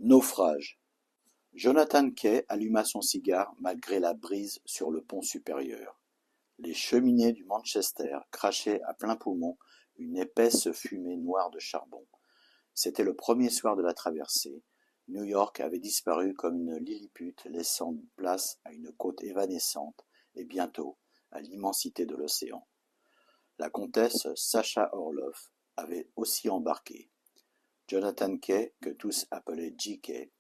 Naufrage. Jonathan Kay alluma son cigare malgré la brise sur le pont supérieur. Les cheminées du Manchester crachaient à plein poumon une épaisse fumée noire de charbon. C'était le premier soir de la traversée. New York avait disparu comme une Lilliput, laissant place à une côte évanescente et bientôt à l'immensité de l'océan. La comtesse Sacha Orloff avait aussi embarqué. Jonathan Kay, que tous appelaient J.K.,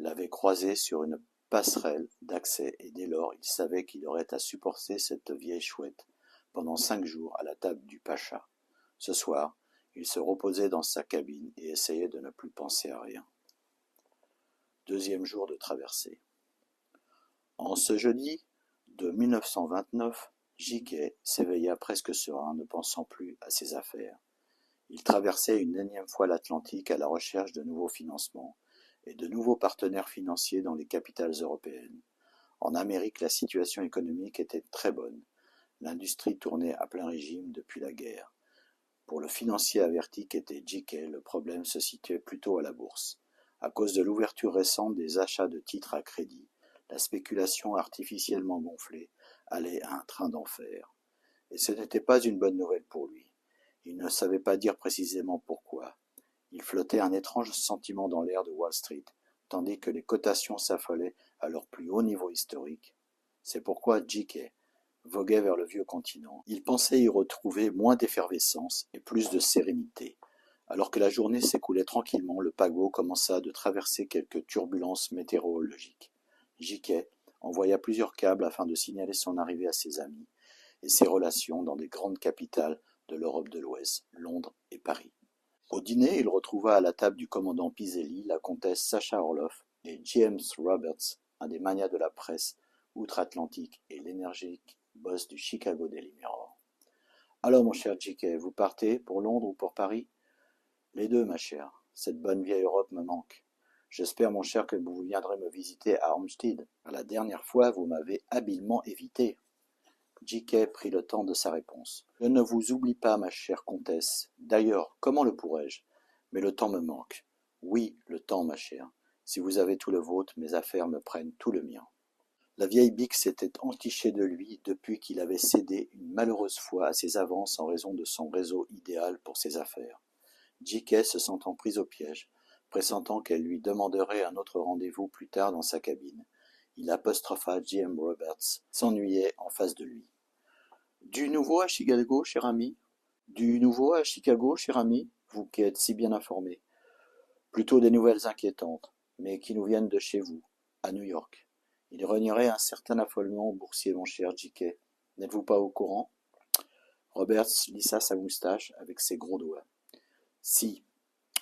l'avait croisé sur une passerelle d'accès et dès lors il savait qu'il aurait à supporter cette vieille chouette pendant 5 jours à la table du pacha. Ce soir, il se reposait dans sa cabine et essayait de ne plus penser à rien. Deuxième jour de traversée. En ce jeudi de 1929, J.K. s'éveilla presque serein, ne pensant plus à ses affaires. Il traversait une énième fois l'Atlantique à la recherche de nouveaux financements et de nouveaux partenaires financiers dans les capitales européennes. En Amérique, la situation économique était très bonne. L'industrie tournait à plein régime depuis la guerre. Pour le financier averti qu'était J.K., le problème se situait plutôt à la bourse. À cause de l'ouverture récente des achats de titres à crédit, la spéculation artificiellement gonflée allait à un train d'enfer. Et ce n'était pas une bonne nouvelle pour lui. Il ne savait pas dire précisément pourquoi. Il flottait un étrange sentiment dans l'air de Wall Street, tandis que les cotations s'affolaient à leur plus haut niveau historique. C'est pourquoi J.K. voguait vers le vieux continent. Il pensait y retrouver moins d'effervescence et plus de sérénité. Alors que la journée s'écoulait tranquillement, le paquebot commença de traverser quelques turbulences météorologiques. J.K. envoya plusieurs câbles afin de signaler son arrivée à ses amis et ses relations dans des grandes capitales de l'Europe de l'Ouest, Londres et Paris. Au dîner, il retrouva à la table du commandant Piselli la comtesse Sacha Orloff et James Roberts, un des magnats de la presse outre-Atlantique et l'énergique boss du Chicago Daily Mirror. « Alors, mon cher J.K., vous partez pour Londres ou pour Paris ?»« Les deux, ma chère. Cette bonne vieille Europe me manque. J'espère, mon cher, que vous viendrez me visiter à Hampstead. La dernière fois, vous m'avez habilement évité. » J.K. prit le temps de sa réponse. « Je ne vous oublie pas, ma chère comtesse. D'ailleurs, comment le pourrais-je? Mais le temps me manque. Oui, le temps, ma chère. Si vous avez tout le vôtre, mes affaires me prennent tout le mien. » La vieille bique s'était entichée de lui depuis qu'il avait cédé une malheureuse fois à ses avances en raison de son réseau idéal pour ses affaires. J.K. se sentant pris au piège, pressentant qu'elle lui demanderait un autre rendez-vous plus tard dans sa cabine, il apostropha J.M. Roberts, s'ennuyait en face de lui. « Du nouveau à Chicago, cher ami ? Du nouveau à Chicago, cher ami, vous qui êtes si bien informé. Plutôt des nouvelles inquiétantes, mais qui nous viennent de chez vous, à New York. Il régnerait un certain affolement au boursier, mon cher J.K. N'êtes-vous pas au courant ?» Roberts lissa sa moustache avec ses gros doigts. « Si,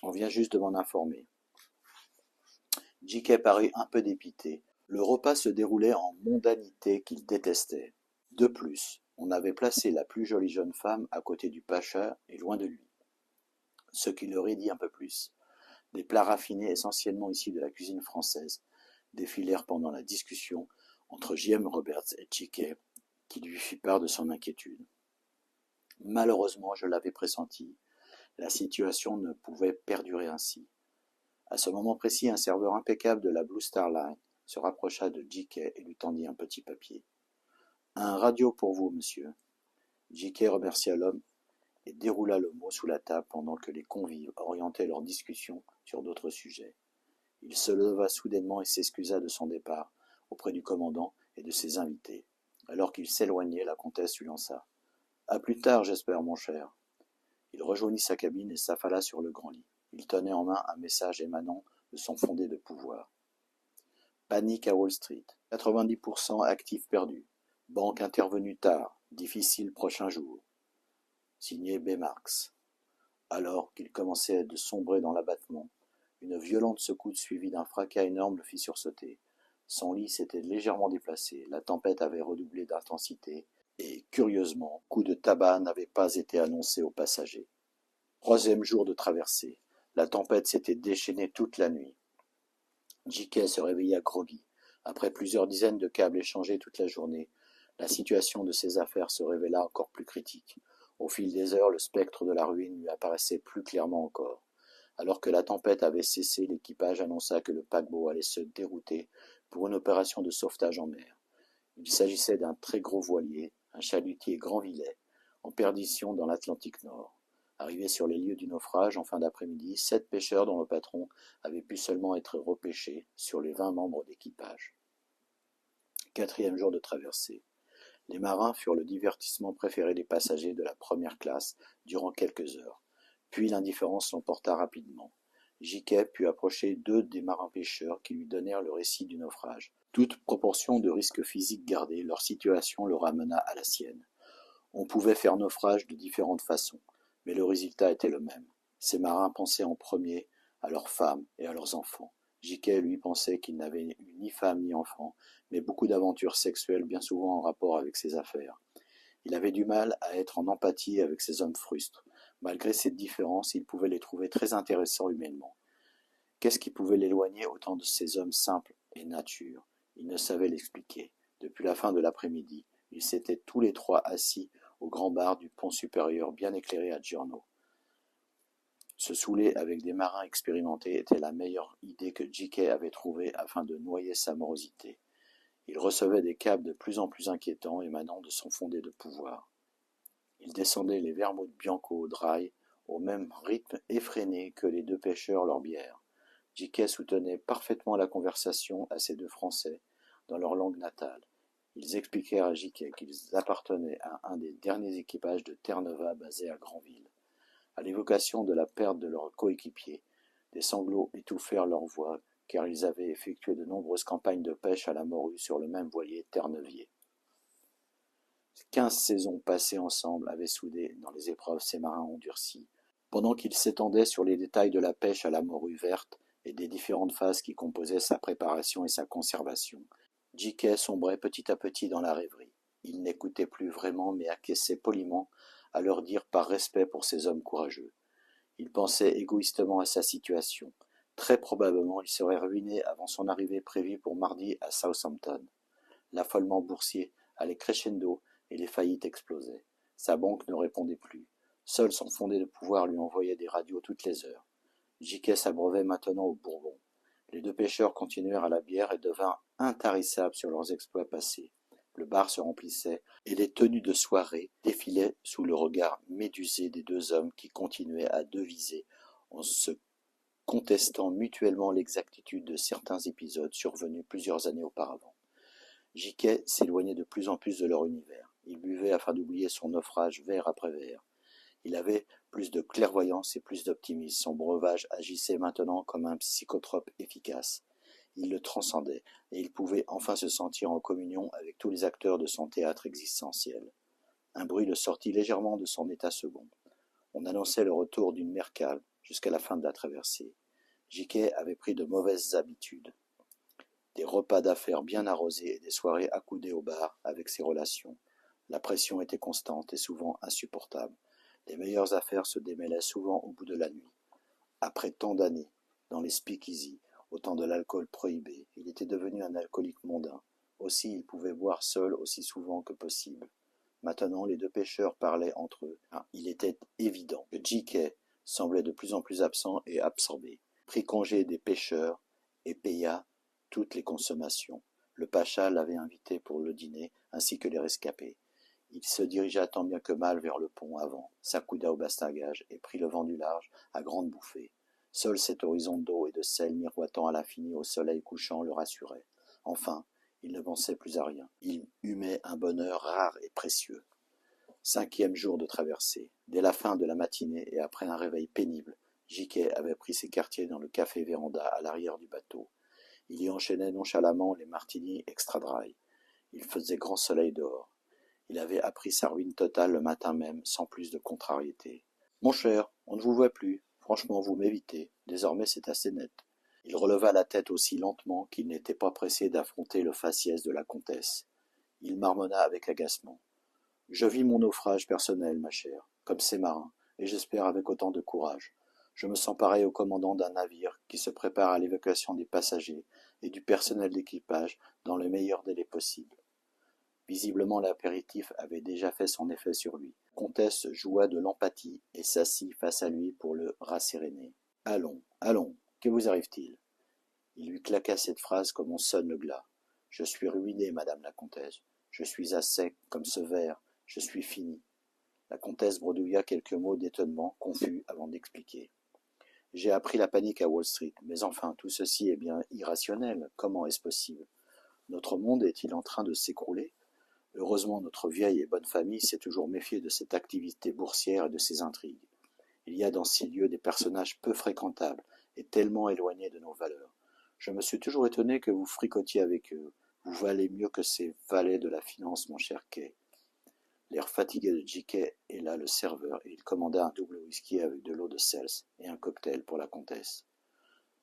on vient juste de m'en informer. » J.K. parut un peu dépité. Le repas se déroulait en mondanité qu'il détestait. De plus, on avait placé la plus jolie jeune femme à côté du pacha et loin de lui. Ce qui le raidit un peu plus. Des plats raffinés essentiellement issus de la cuisine française défilèrent pendant la discussion entre J.M. Roberts et J.K., qui lui fit part de son inquiétude. Malheureusement, je l'avais pressenti, la situation ne pouvait perdurer ainsi. À ce moment précis, un serveur impeccable de la Blue Star Line se rapprocha de J.K. et lui tendit un petit papier. « Un radio pour vous, monsieur. » J.K. remercia l'homme et déroula le mot sous la table pendant que les convives orientaient leur discussion sur d'autres sujets. Il se leva soudainement et s'excusa de son départ auprès du commandant et de ses invités. Alors qu'il s'éloignait, la comtesse lui lança. « À plus tard, j'espère, mon cher. » Il rejoignit sa cabine et s'affala sur le grand lit. Il tenait en main un message émanant de son fondé de pouvoir. Panique à Wall Street. 90% actifs perdus. Banque intervenue tard. Difficile prochain jour. Signé B. Marx. Alors qu'il commençait de sombrer dans l'abattement, une violente secousse suivie d'un fracas énorme le fit sursauter. Son lit s'était légèrement déplacé, la tempête avait redoublé d'intensité, et, curieusement, coup de tabac n'avait pas été annoncé aux passagers. Troisième jour de traversée. La tempête s'était déchaînée toute la nuit. J.K. se réveilla groggy. Après plusieurs dizaines de câbles échangés toute la journée, la situation de ses affaires se révéla encore plus critique. Au fil des heures, le spectre de la ruine lui apparaissait plus clairement encore. Alors que la tempête avait cessé, l'équipage annonça que le paquebot allait se dérouter pour une opération de sauvetage en mer. Il s'agissait d'un très gros voilier, un chalutier Grandvillet, en perdition dans l'Atlantique Nord. Arrivés sur les lieux du naufrage en fin d'après-midi, 7 pêcheurs dont le patron avait pu seulement être repêché sur les 20 membres d'équipage. Quatrième jour de traversée. Les marins furent le divertissement préféré des passagers de la première classe durant quelques heures. Puis l'indifférence l'emporta rapidement. Jiquet put approcher 2 des marins pêcheurs qui lui donnèrent le récit du naufrage. Toute proportion de risque physique gardée, leur situation le ramena à la sienne. On pouvait faire naufrage de différentes façons, mais le résultat était le même. Ces marins pensaient en premier à leurs femmes et à leurs enfants. Jiquet, lui, pensait qu'il n'avait eu ni femme ni enfant, mais beaucoup d'aventures sexuelles bien souvent en rapport avec ses affaires. Il avait du mal à être en empathie avec ces hommes frustres. Malgré cette différence, il pouvait les trouver très intéressants humainement. Qu'est-ce qui pouvait l'éloigner autant de ces hommes simples et nature? Il ne savait l'expliquer. Depuis la fin de l'après-midi, ils s'étaient tous les trois assis au grand bar du pont supérieur bien éclairé à Giorno. Se saouler avec des marins expérimentés était la meilleure idée que Jiquet avait trouvée afin de noyer sa morosité. Il recevait des câbles de plus en plus inquiétants émanant de son fondé de pouvoir. Il descendait les vermouths Bianco Dry au même rythme effréné que les 2 pêcheurs leur bière. Jiquet soutenait parfaitement la conversation à ces 2 Français dans leur langue natale. Ils expliquèrent à Jiquet qu'ils appartenaient à un des derniers équipages de Terre-Neuve basé à Granville. À l'évocation de la perte de leur coéquipier, des sanglots étouffèrent leur voix, car ils avaient effectué de nombreuses campagnes de pêche à la morue sur le même voilier terre-neuvier. 15 saisons passées ensemble avaient soudé dans les épreuves ces marins endurcis. Pendant qu'ils s'étendaient sur les détails de la pêche à la morue verte et des différentes phases qui composaient sa préparation et sa conservation, Jiquet sombrait petit à petit dans la rêverie. Il n'écoutait plus vraiment, mais acquiesçait poliment à leur dire par respect pour ces hommes courageux. Il pensait égoïstement à sa situation. Très probablement, il serait ruiné avant son arrivée prévue pour mardi à Southampton. L'affolement boursier allait crescendo et les faillites explosaient. Sa banque ne répondait plus. Seul son fondé de pouvoir lui envoyait des radios toutes les heures. Jiquet s'abreuvait maintenant au bourbon. Les 2 pêcheurs continuèrent à la bière et devinrent intarissables sur leurs exploits passés. Le bar se remplissait, et les tenues de soirée défilaient sous le regard médusé des 2 hommes qui continuaient à deviser en se contestant mutuellement l'exactitude de certains épisodes survenus plusieurs années auparavant. Jiquet s'éloignait de plus en plus de leur univers. Il buvait afin d'oublier son naufrage verre après verre. Il avait plus de clairvoyance et plus d'optimisme. Son breuvage agissait maintenant comme un psychotrope efficace. Il le transcendait, et il pouvait enfin se sentir en communion avec tous les acteurs de son théâtre existentiel. Un bruit le sortit légèrement de son état second. On annonçait le retour d'une mer calme jusqu'à la fin de la traversée. Jiquet avait pris de mauvaises habitudes. Des repas d'affaires bien arrosés et des soirées accoudées au bar avec ses relations. La pression était constante et souvent insupportable. Les meilleures affaires se démêlaient souvent au bout de la nuit. Après tant d'années, dans les speakeasy, au temps de l'alcool prohibé, il était devenu un alcoolique mondain. Aussi, il pouvait boire seul aussi souvent que possible. Maintenant, les 2 pêcheurs parlaient entre eux. Il était évident que Jiquet semblait de plus en plus absent et absorbé. Prit congé des pêcheurs et paya toutes les consommations. Le pacha l'avait invité pour le dîner, ainsi que les rescapés. Il se dirigea tant bien que mal vers le pont avant, s'accouda au bastingage et prit le vent du large à grandes bouffées. Seul cet horizon d'eau et de sel miroitant à l'infini au soleil couchant le rassurait. Enfin, il ne pensait plus à rien. Il humait un bonheur rare et précieux. 5e jour de traversée. Dès la fin de la matinée et après un réveil pénible, Jiquet avait pris ses quartiers dans le café Véranda à l'arrière du bateau. Il y enchaînait nonchalamment les martinis extra dry. Il faisait grand soleil dehors. Il avait appris sa ruine totale le matin même, sans plus de contrariété. « Mon cher, on ne vous voit plus. Franchement, vous m'évitez. Désormais, c'est assez net. » Il releva la tête aussi lentement qu'il n'était pas pressé d'affronter le faciès de la comtesse. Il marmonna avec agacement. « Je vis mon naufrage personnel, ma chère, comme ces marins, et j'espère avec autant de courage. Je me sens pareil au commandant d'un navire qui se prépare à l'évacuation des passagers et du personnel d'équipage dans le meilleur délai possible. » Visiblement l'apéritif avait déjà fait son effet sur lui. La comtesse joua de l'empathie et s'assit face à lui pour le rasséréner. Allons, allons, que vous arrive-t-il? Il lui claqua cette phrase comme on sonne le glas. Je suis ruiné, madame la comtesse. Je suis à sec, comme ce verre. Je suis fini. La comtesse bredouilla quelques mots d'étonnement, confus, avant d'expliquer. J'ai appris la panique à Wall Street, mais enfin, tout ceci est bien irrationnel. Comment est-ce possible? Notre monde est-il en train de s'écrouler? Heureusement, notre vieille et bonne famille s'est toujours méfiée de cette activité boursière et de ses intrigues. Il y a dans ces lieux des personnages peu fréquentables et tellement éloignés de nos valeurs. Je me suis toujours étonné que vous fricotiez avec eux. Vous valez mieux que ces valets de la finance, mon cher Kay. L'air fatigué de J.K. héla le serveur et il commanda un double whisky avec de l'eau de Cels et un cocktail pour la comtesse.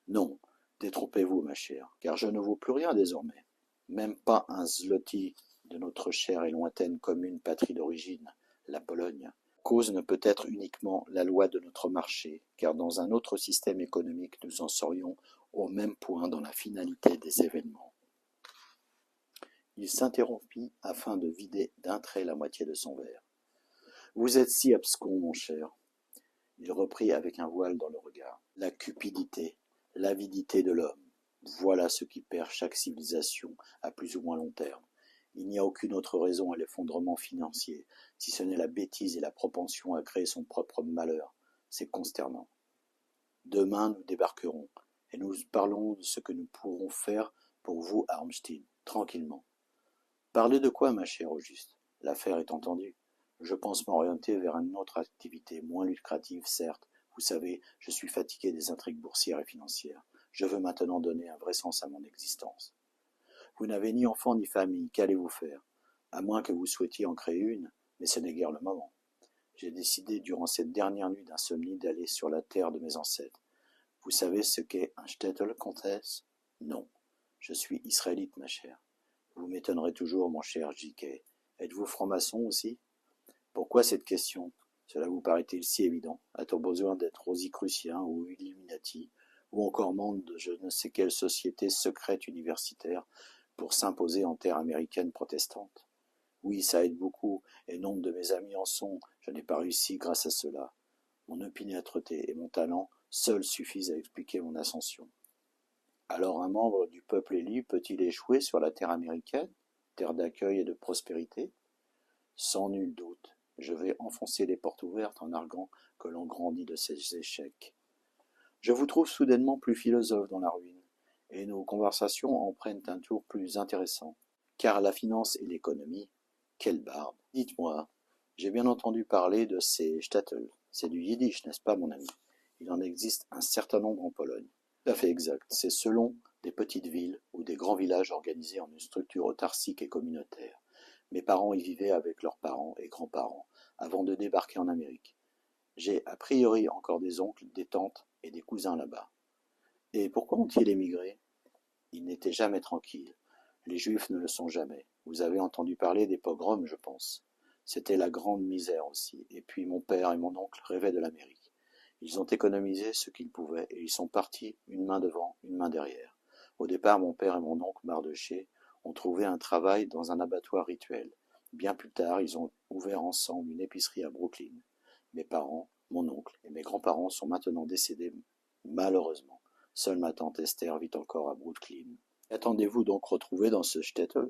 Non, détrompez-vous, ma chère, car je ne vaux plus rien désormais. Même pas un zloty de notre chère et lointaine commune patrie d'origine, la Pologne. Cause ne peut être uniquement la loi de notre marché, car dans un autre système économique nous en serions au même point dans la finalité des événements. Il s'interrompit afin de vider d'un trait la moitié de son verre. Vous êtes si abscon, mon cher. Il reprit avec un voile dans le regard. La cupidité, l'avidité de l'homme. Voilà ce qui perd chaque civilisation à plus ou moins long terme. Il n'y a aucune autre raison à l'effondrement financier, si ce n'est la bêtise et la propension à créer son propre malheur. C'est consternant. Demain, nous débarquerons, et nous parlons de ce que nous pourrons faire pour vous à Armstead, tranquillement. Parlez de quoi, ma chère, au juste? L'affaire est entendue. Je pense m'orienter vers une autre activité, moins lucrative, certes. Vous savez, je suis fatigué des intrigues boursières et financières. Je veux maintenant donner un vrai sens à mon existence. Vous n'avez ni enfant ni famille, qu'allez-vous faire? À moins que vous souhaitiez en créer une, mais ce n'est guère le moment. J'ai décidé durant cette dernière nuit d'insomnie d'aller sur la terre de mes ancêtres. Vous savez ce qu'est un shtetl, comtesse? Non. Je suis israélite, ma chère. Vous m'étonnerez toujours, mon cher J.K. Êtes-vous franc-maçon aussi? Pourquoi cette question? Cela vous paraît-il si évident? A-t-on besoin d'être rosicrucien ou illuminati, ou encore membre de je ne sais quelle société secrète universitaire pour s'imposer en terre américaine protestante? Oui, ça aide beaucoup, et nombre de mes amis en sont. Je n'ai pas réussi grâce à cela. Mon opiniâtreté et mon talent seuls suffisent à expliquer mon ascension. Alors un membre du peuple élu peut-il échouer sur la terre américaine, terre d'accueil et de prospérité? Sans nul doute, je vais enfoncer les portes ouvertes en arguant que l'on grandit de ces échecs. Je vous trouve soudainement plus philosophe dans la ruine, et nos conversations en prennent un tour plus intéressant. Car la finance et l'économie, quelle barbe! Dites-moi, j'ai bien entendu parler de ces shtetl. C'est du yiddish, n'est-ce pas, mon ami? Il en existe un certain nombre en Pologne. Tout à fait exact. C'est selon des petites villes ou des grands villages organisés en une structure autarcique et communautaire. Mes parents y vivaient avec leurs parents et grands-parents avant de débarquer en Amérique. J'ai a priori encore des oncles, des tantes et des cousins là-bas. Et pourquoi ont-ils émigré? Ils n'étaient jamais tranquilles. Les Juifs ne le sont jamais. Vous avez entendu parler des pogroms, je pense. C'était la grande misère aussi. Et puis mon père et mon oncle rêvaient de l'Amérique. Ils ont économisé ce qu'ils pouvaient et ils sont partis une main devant, une main derrière. Au départ, mon père et mon oncle Mardoché ont trouvé un travail dans un abattoir rituel. Bien plus tard, ils ont ouvert ensemble une épicerie à Brooklyn. Mes parents, mon oncle et mes grands-parents sont maintenant décédés, malheureusement. Seule ma tante Esther vit encore à Brooklyn. Qu'attendez-vous donc retrouver dans ce shtetl?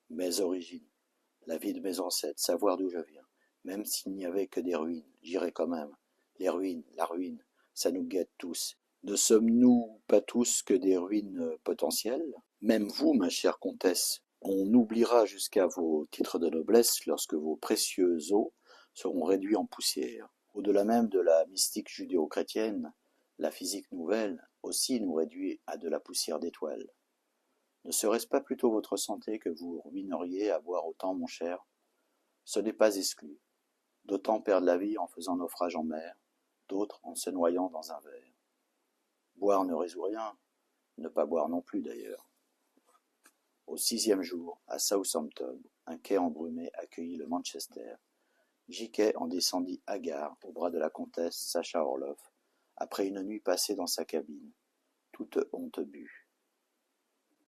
Mes origines, la vie de mes ancêtres, savoir d'où je viens. Même s'il n'y avait que des ruines, j'irais quand même. Les ruines, la ruine, ça nous guette tous. Ne sommes-nous pas tous que des ruines potentielles? Même vous, ma chère comtesse, on oubliera jusqu'à vos titres de noblesse lorsque vos précieux os seront réduits en poussière. Au-delà même de la mystique judéo-chrétienne, la physique nouvelle aussi nous réduit à de la poussière d'étoiles. Ne serait-ce pas plutôt votre santé que vous ruineriez à boire autant, mon cher? Ce n'est pas exclu. D'autant perdent la vie en faisant naufrage en mer, d'autres en se noyant dans un verre. Boire ne résout rien, ne pas boire non plus d'ailleurs. Au 6e jour, à Southampton, un quai embrumé accueillit le Manchester. J.K. en descendit hagard au bras de la comtesse Sacha Orloff, après une nuit passée dans sa cabine. Toute honte bue.